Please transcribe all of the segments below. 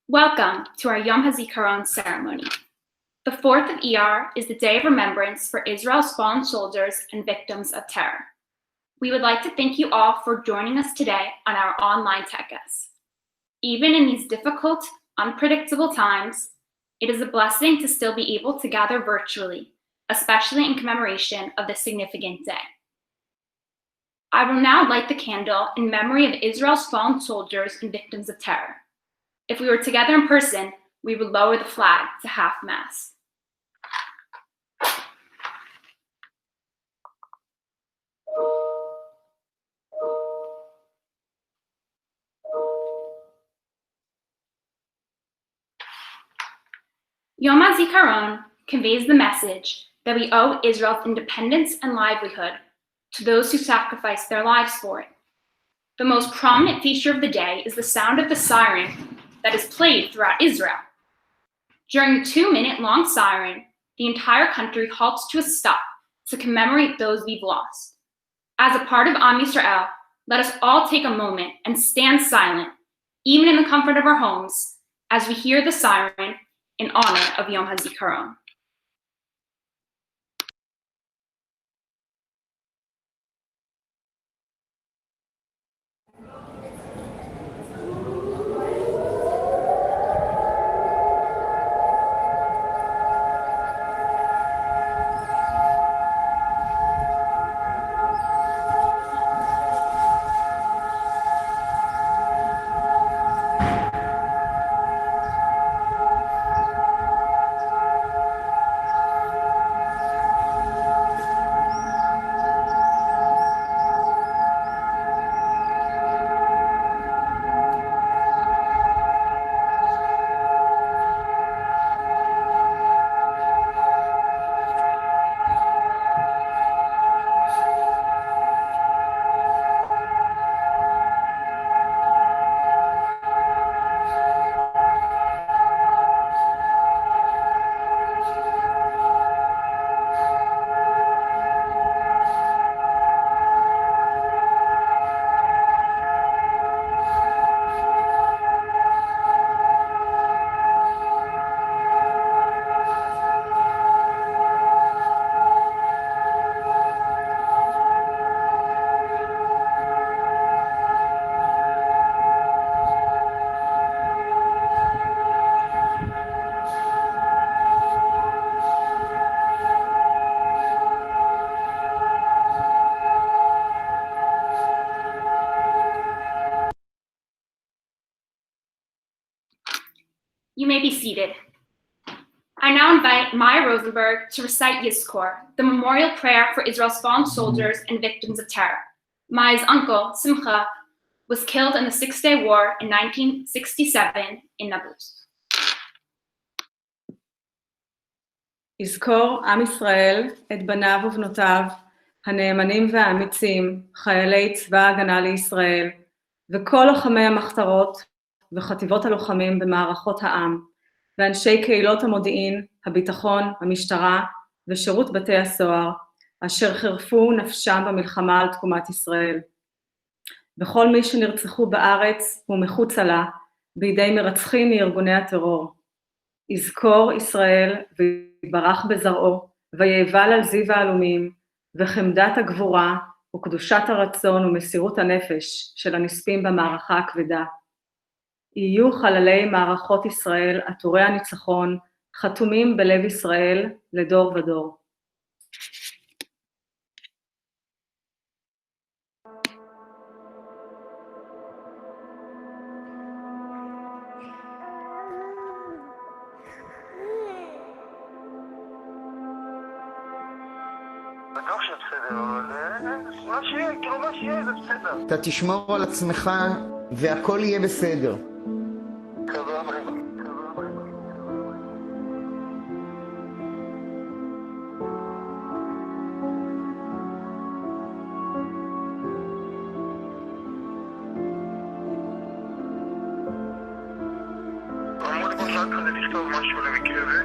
Welcome to our Yom Hazikaron ceremony. The 4th of Iyar is the day of remembrance for Israel's fallen soldiers and victims of terror. We would like to thank you all for joining us today on our online Tekes. Even in these difficult, unpredictable times, it is a blessing to still be able to gather virtually, especially in commemoration of this significant day. I will now light the candle in memory of Israel's fallen soldiers and victims of terror. If we were together in person, we would lower the flag to half-mast. Yom HaZikaron conveys the message that we owe Israel's independence and livelihood to those who sacrificed their lives for it. The most prominent feature of the day is the sound of the siren that is played throughout Israel. During the 2-minute-long siren, the entire country halts to a stop to commemorate those we've lost. As a part of Am Yisrael, let us all take a moment and stand silent, even in the comfort of our homes, as we hear the siren in honor of Yom HaZikaron. You may be seated. I now invite Maya Rosenberg to recite Yizkor, the memorial prayer for Israel's fallen soldiers and victims of terror. Maya's uncle, Simcha, was killed in the Six-Day War in 1967 in Nablus. יזכור עם ישראל את בניו ובנותיו, הנאמנים והאמיצים, חיילי צבא ההגנה לישראל, וכל לוחמי המחתרות וחטיבות הלוחמים במערכות העם, ואנשי קהילות המודיעין, הביטחון, המשטרה ושירות בתי הסוהר, אשר חירפו נפשם במלחמה על תקומת ישראל. וכל מי שנרצחו בארץ ומחוצה לה, בידי מרצחים מארגוני הטרור. יזכור ישראל ויתברך בזרעו, ויאבל על זיו העלומים, וחמדת הגבורה וקדושת הרצון ומסירות הנפש של הנספים במערכה הכבדה. יהיו חללי מערכות ישראל, עטורי הניצחון, חתומים בלב ישראל לדור ודור. אתה תשמור על עצמך והכל יהיה בסדר. רק כזה לכתוב משהו למקרה זה,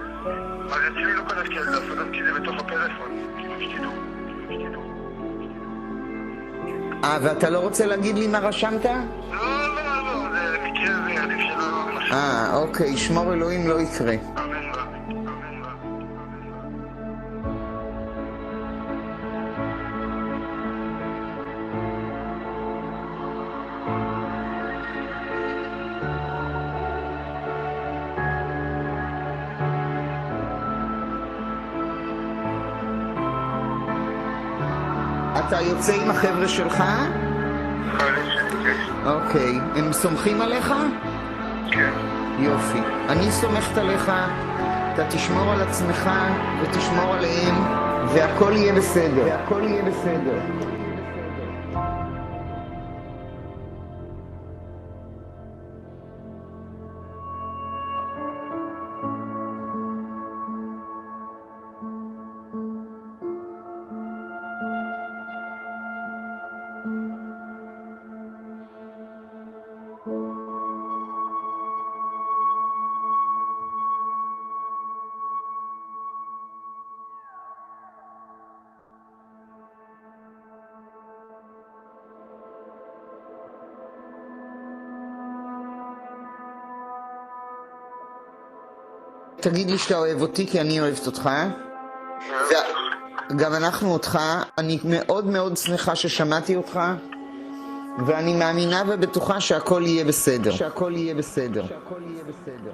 אז אצלי לא כתבתי על דף הדף כי זה בתוך הפלאפון, כאילו שתדעו. ואתה לא רוצה להגיד לי מה רשמת? לא, זה מקרה זה, עדיף שלא אוקיי, שמור אלוהים לא יקרה. אמן רבי. אתה יוצא עם החבר'ה שלך? חיילים שלי, כן. אוקיי. הם סומכים עליך? כן. יופי. אני סומכת עליך, אתה תשמור על עצמך ותשמור עליהם, והכל יהיה בסדר. והכל יהיה בסדר. תגיד לי שאתה אוהב אותי, כי אני אוהבת אותך. גם אנחנו אותך. אני מאוד מאוד שמחה ששמעתי אותך, ואני מאמינה ובטוחה שהכל יהיה בסדר. שהכל יהיה בסדר. שהכל יהיה בסדר.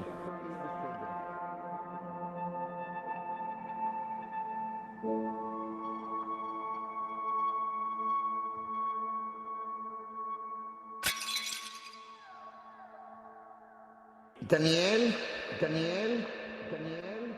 דניאל? דניאל? דניאל?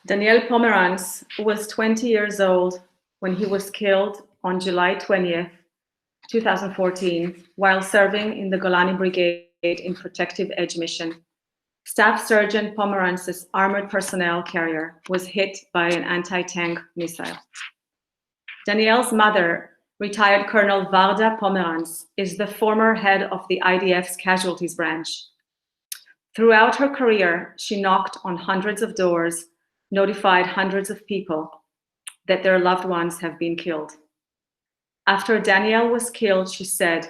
Daniel Pomerantz was 20 years old when he was killed on July 20th, 2014, while serving in the Golani Brigade in Protective Edge Mission. Staff Sergeant Pomerantz's armored personnel carrier was hit by an anti-tank missile. Daniel's mother, retired Colonel Varda Pomerantz, is the former head of the IDF's casualties branch. Throughout her career, she knocked on hundreds of doors, notified hundreds of people that their loved ones have been killed. After Danielle was killed, she said,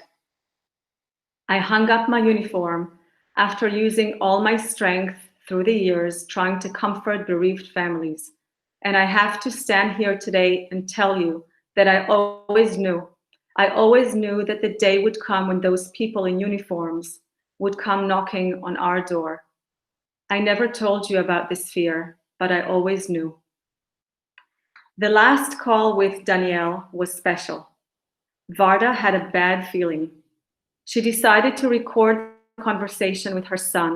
"I hung up my uniform after using all my strength through the years trying to comfort bereaved families. And I have to stand here today and tell you that I always knew that the day would come when those people in uniforms would come knocking on our door. I never told you about this fear, but I always knew." The last call with Danielle was special. Varda had a bad feeling. She decided to record a conversation with her son,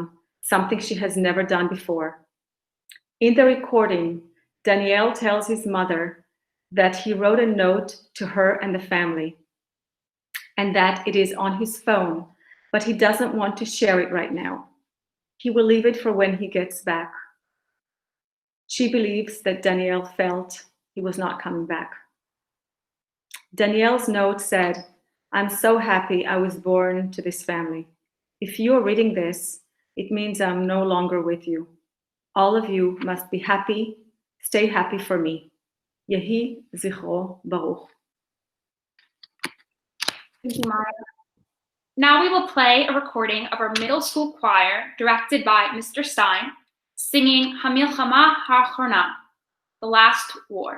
something she has never done before. In the recording, Danielle tells his mother that he wrote a note to her and the family, and that it is on his phone, but he doesn't want to share it right now. He will leave it for when he gets back. She believes that Danielle felt he was not coming back. Danielle's note said, "I'm so happy I was born to this family. If you are reading this, it means I'm no longer with you. All of you must be happy. Stay happy for me. Yehi zichro baruch." Thank you, Maya. Now we will play a recording of our middle school choir, directed by Mr. Stein, singing Hamilchama Ha'achrona, The Last War.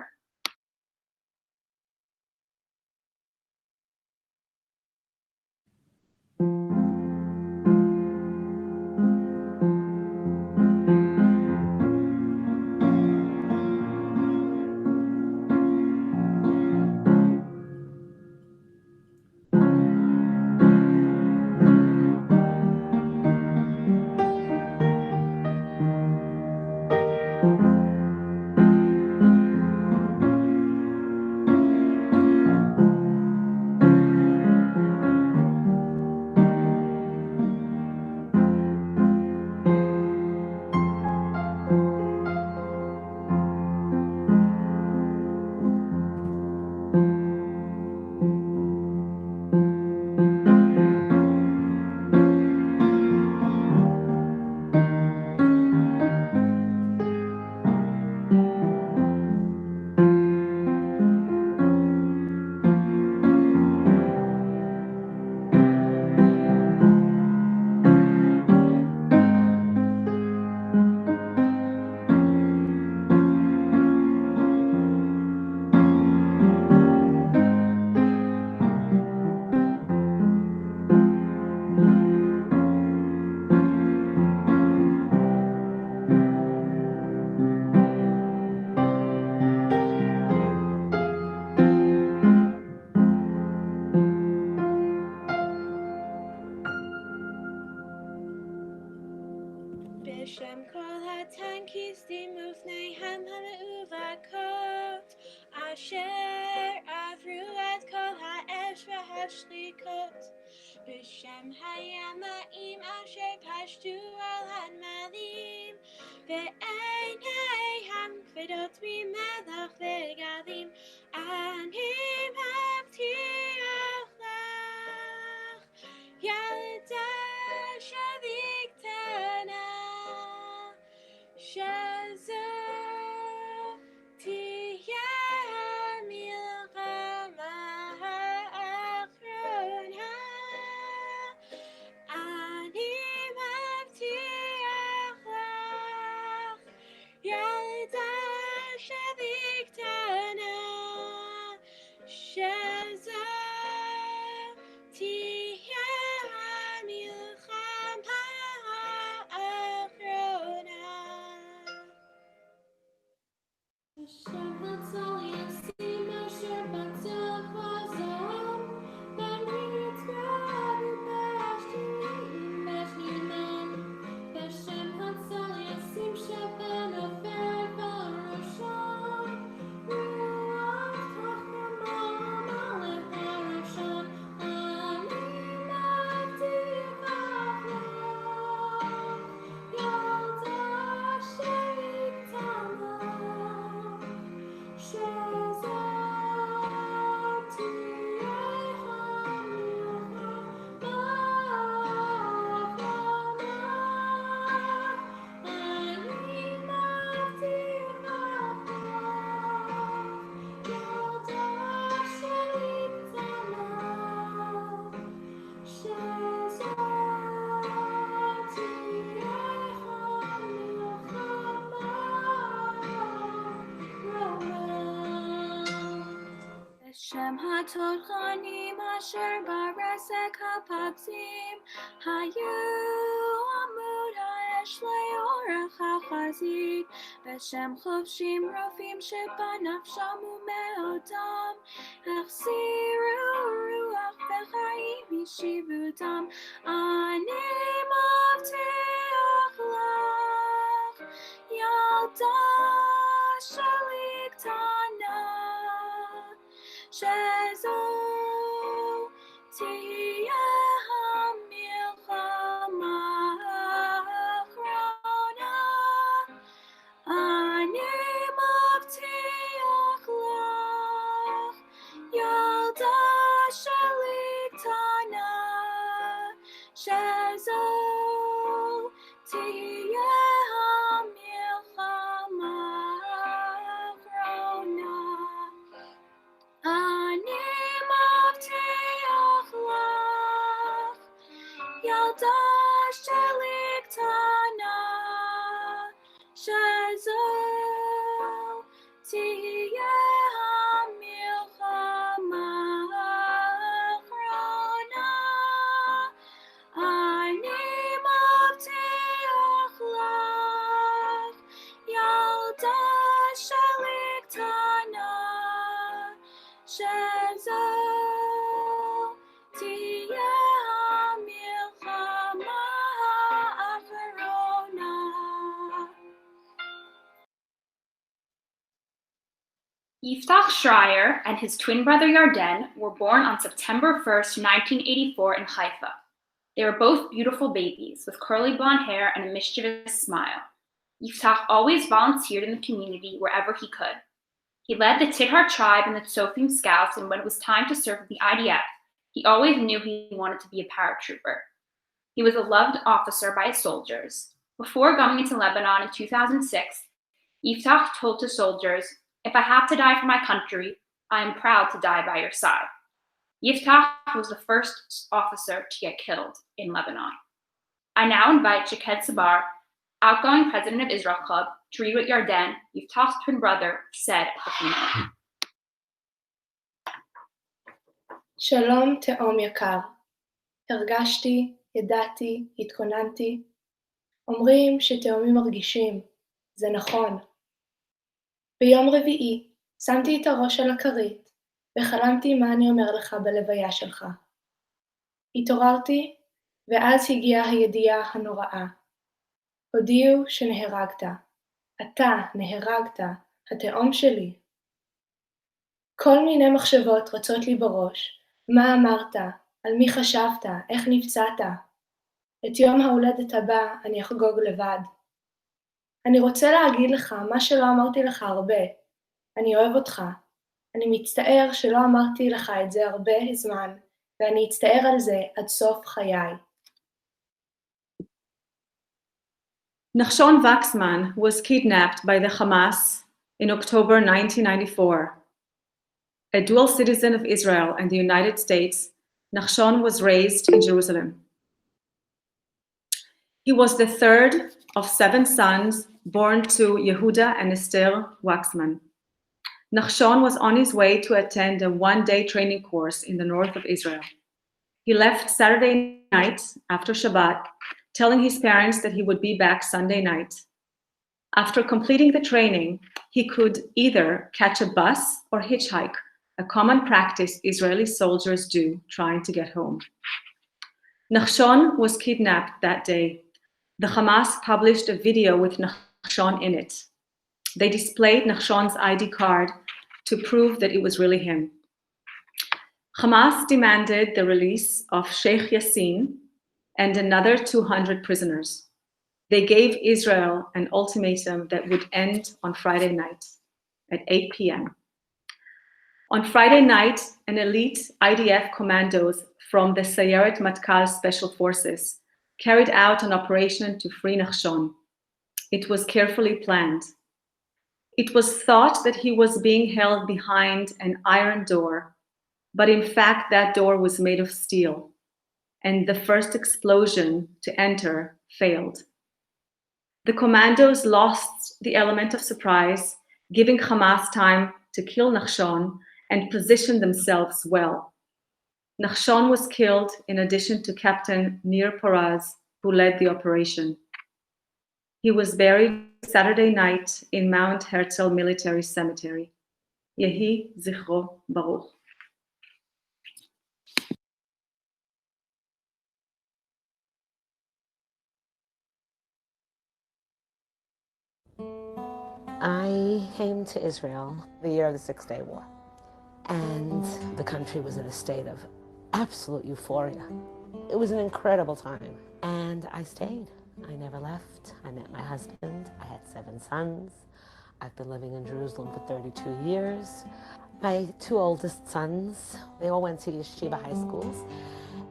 אשר עברו את כל האש והשחיקות, בשם הימאים אשר פשטו על הנמלים, ועיניהם כבדות ממלח וגלים, אני מבטיח לך, ילדה שלי קטנה, שזו תהיה המלחמה האחרונה. אני מבטיח לך, ילדה שלי קטנה, שזו תהיה המלחמה האחרונה. בשם הצל ישים אשר בצל חזון, ונריץ גרבים באשתים בשניהם. בשם הצל ישים שפן עופר בראשון, רוח תחתמו מלך הראשון. אני מבטיח לך, ילדה שלי קטנה, שזו תהיה המלחמה האחרונה. אני מבטיח לך, ילדה שלי קטנה, שזו תהיה בשם התותחנים אשר ברסק הפצים, היו עמוד האש לאורך החזית. בשם חובשים רופאים שבנפשם ומאודם, החזירו רוח וחיים השיבותם. אני מבטיח לך, ילדה שלי קטנה, שזו תהיה המלחמה האחרונה. אני מבטיח לך, ילדה שלי קטנה, שזו תהיה המלחמה האחרונה. אני מבטיח לך, ילדה שלי קטנה, שזו תהיה המלחמה האחרונה. אני מבטיח לך, ילדה שלי קטנה, שזו תהיה המלחמה האחרונה. Yiftach Schreier and his twin brother Yarden were born on September 1st, 1984 in Haifa. They were both beautiful babies with curly blonde hair and a mischievous smile. Yiftach always volunteered in the community wherever he could. He led the Tidhar tribe and the Tzofim Scouts, and when it was time to serve with the IDF, he always knew he wanted to be a paratrooper. He was a loved officer by his soldiers. Before going into Lebanon in 2006, Yiftach told his soldiers, "If I have to die for my country, I am proud to die by your side." Yiftach was the first officer to get killed in Lebanon. I now invite Shaked Sabar, outgoing president of Israel Club, to read what Yarden, Yiftach's twin brother, said at the funeral. שלום תאום יקר, הרגשתי, ידעתי, התכוננתי. אומרים שתאומים מרגישים, זה נכון. ביום רביעי שמתי את הראש על הכרית וחלמתי מה אני אומר לך בלוויה שלך. התעוררתי ואז הגיעה הידיעה הנוראה. הודיעו שנהרגת. אתה נהרגת, התאום שלי. כל מיני מחשבות רצות לי בראש. מה אמרת? על מי חשבת? איך נפצעת? את יום ההולדת הבא אני אחגוג לבד. אני רוצה להגיד לך מה שלא אמרתי לך הרבה. אני אוהב אותך. אני מצטער שלא אמרתי לך את זה הרבה זמן, ואני אצטער על זה עד סוף חיי. Nachshon Waxman was kidnapped by the Hamas in October 1994. A dual citizen of Israel and the United States, Nachshon was raised in Jerusalem. He was the third of 7 sons born to Yehuda and Esther Waxman. Nachshon was on his way to attend a one-day training course in the north of Israel. He left Saturday night after Shabbat, telling his parents that he would be back Sunday night. After completing the training, he could either catch a bus or hitchhike, a common practice Israeli soldiers do trying to get home. Nachshon was kidnapped that day. The Hamas published a video with Nachshon in it. They displayed Nachshon's ID card to prove that it was really him. Hamas demanded the release of Sheikh Yassin and another 200 prisoners. They gave Israel an ultimatum that would end on Friday night at 8 p.m. On Friday night, an elite IDF commandos from the Sayeret Matkal Special Forces carried out an operation to free Nachshon. It was carefully planned. It was thought that he was being held behind an iron door, but in fact that door was made of steel, and the first explosion to enter failed. The commandos lost the element of surprise, giving Hamas time to kill Nachshon and position themselves well. Nachshon was killed in addition to Captain Nir Poraz, who led the operation. He was buried Saturday night in Mount Herzl Military Cemetery. Yehi Zichro Baruch. I came to Israel the year of the Six-Day War, and the country was in a state of absolute euphoria. It was an incredible time, and I stayed. I never left. I met my husband. I had 7 sons. I've been living in Jerusalem for 32 years. My 2 oldest sons, they all went to yeshiva high schools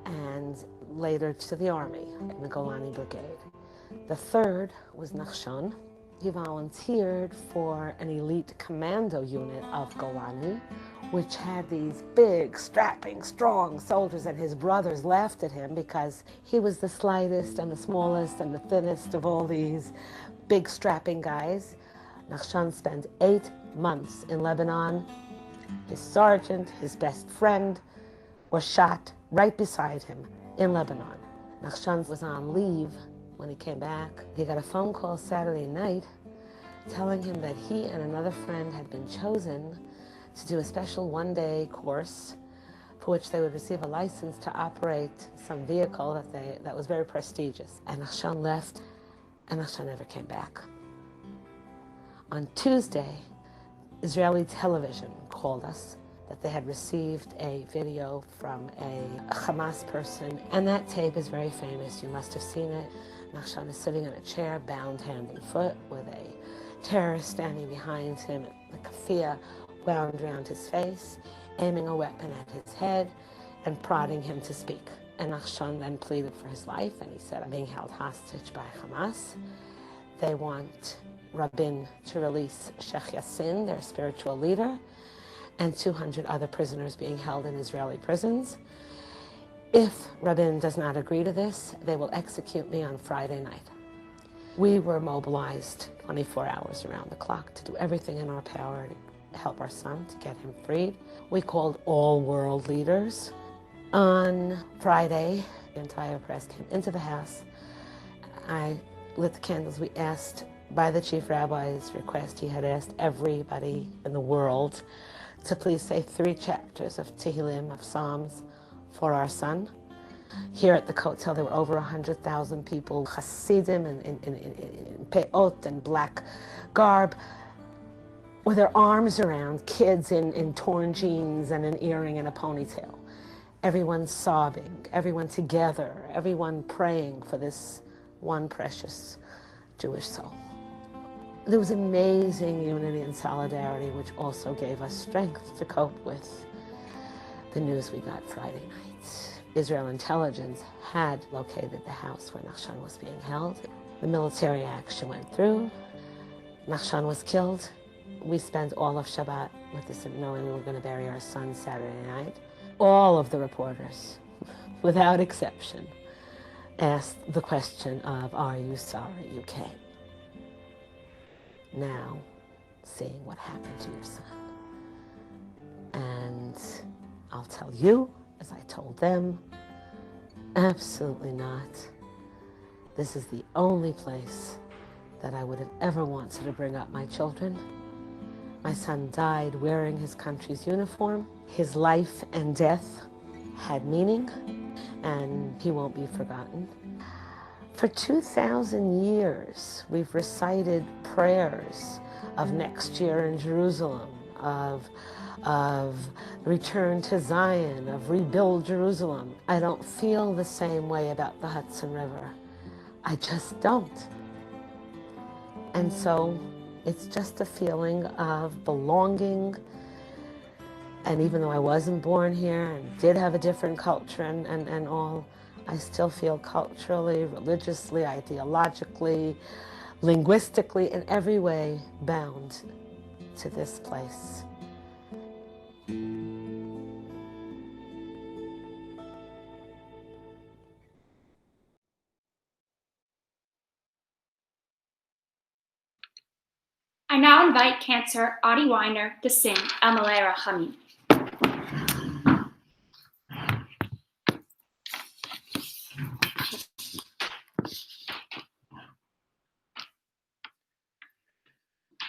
and later to the army in the Golani Brigade. The third was Nachshon. He volunteered for an elite commando unit of Golani, which had these big, strapping, strong soldiers, and his brothers laughed at him because he was the slightest and the smallest and the thinnest of all these big, strapping guys. Nachshon spent 8 months in Lebanon. His sergeant, his best friend, was shot right beside him in Lebanon. Nachshon was on leave when he came back. He got a phone call Saturday night telling him that he and another friend had been chosen to do a special one-day course for which they would receive a license to operate some vehicle that was very prestigious. And Nachshon left, and Nachshon never came back. On Tuesday, Israeli television called us that they had received a video from a Hamas person, and that tape is very famous. You must have seen it. Nachshon is sitting in a chair, bound hand and foot, with a terrorist standing behind him, the keffiyeh wound around his face, aiming a weapon at his head and prodding him to speak. And Nachshon then pleaded for his life, and he said, I'm being held hostage by Hamas. They want Rabin to release Sheikh Yassin, their spiritual leader, and 200 other prisoners being held in Israeli prisons. If Rabin does not agree to this, they will execute me on Friday night. We were mobilized 24 hours around the clock to do everything in our power to help our son, to get him freed. We called all world leaders. On Friday, the entire press came into the house. I lit the candles. We asked, by the chief rabbi's request, he had asked everybody in the world to please say 3 chapters of Tehillim, of Psalms, for our son. Here at the Kotel, there were over 100,000 people, Hasidim in peot and black garb. with their arms around kids in torn jeans and an earring and a ponytail. Everyone sobbing, everyone together, everyone praying for this one precious Jewish soul. There was amazing unity and solidarity, which also gave us strength to cope with the news we got Friday night. Israel intelligence had located the house where Nachshon was being held. The military action went through. Nachshon was killed. We spent all of Shabbat with this, knowing we were going to bury our son Saturday night. All of the reporters, without exception, asked the question of, are you sorry you came? Now, seeing what happened to your son. And I'll tell you, as I told them, absolutely not. This is the only place that I would have ever wanted to bring up my children. My son died wearing his country's uniform. His life and death had meaning, and he won't be forgotten. For 2,000 years, we've recited prayers of next year in Jerusalem, of return to Zion, of rebuild Jerusalem. I don't feel the same way about the Hudson River. I just don't. And so it's just a feeling of belonging. And even though I wasn't born here and did have a different culture and all, I still feel culturally, religiously, ideologically, linguistically, in every way bound to this place. I now invite Cantor Adi Weiner to sing El Malei Rachamim.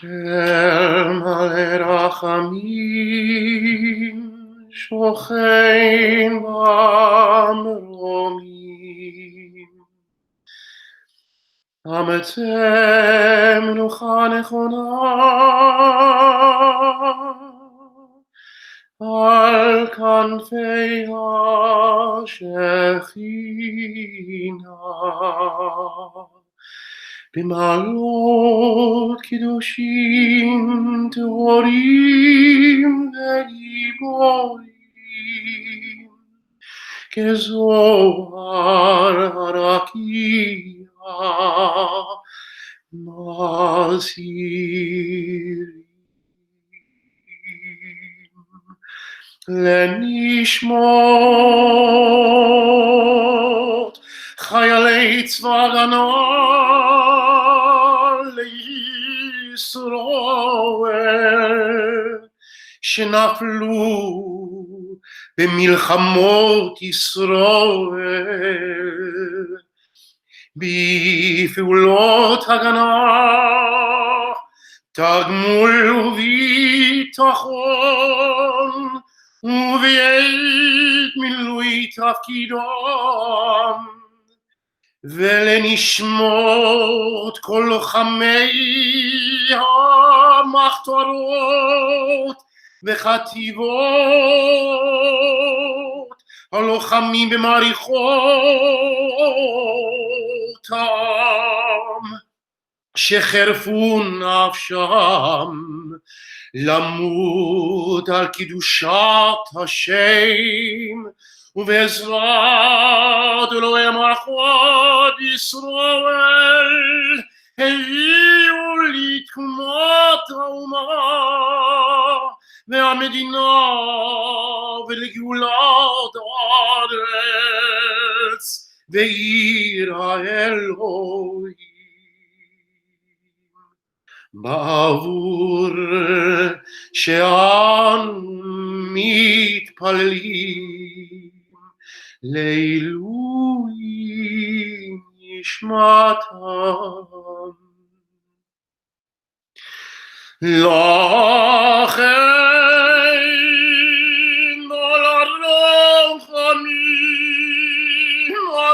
El Malei Rachamim shochein b'mromim Ametem menucha nechona al kanfei hashechina במעלות קדושים טהורים וגיבורים כזוהר הרקיע מזהירים לנשמות חיילי צבא ההגנה לישראל שנפלו במלחמות ישראל בפעולות הגנה תגמול וביטחון ובעת מילוי תפקידם ולנשמות כל לוחמי המחתרות וחטיבות הלוחמים במערכות העם שחרפו נפשם למות על קדושת השם ובעזרת אלוהי מערכות ישראל הביאו לתקומת האומה והמדינה ולגאולת הארץ ועיר האלוהים בעבור שאנו מתפללים לעילוי נשמתם. לכן על הרחמים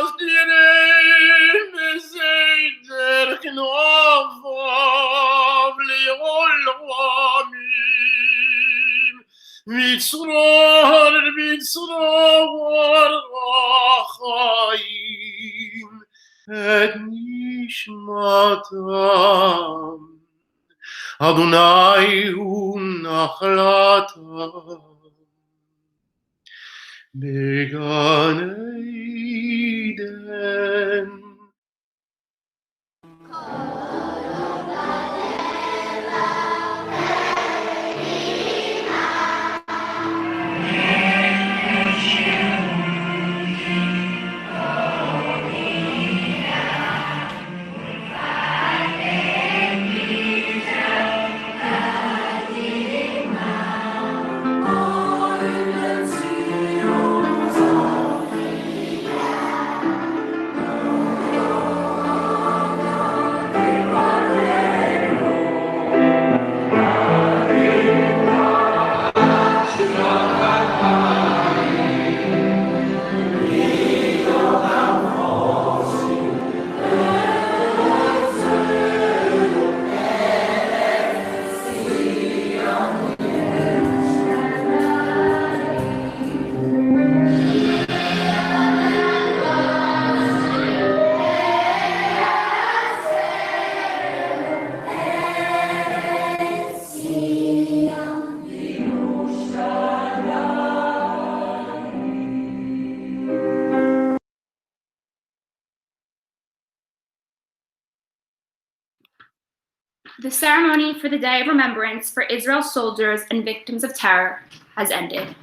מסדירים בסדר כנפיו לעולמים מצרור מצרור החיים את נשמתם. אדוני הוא נחלתם בגן עדן. The ceremony for the Day of Remembrance for Israel's soldiers and victims of terror has ended.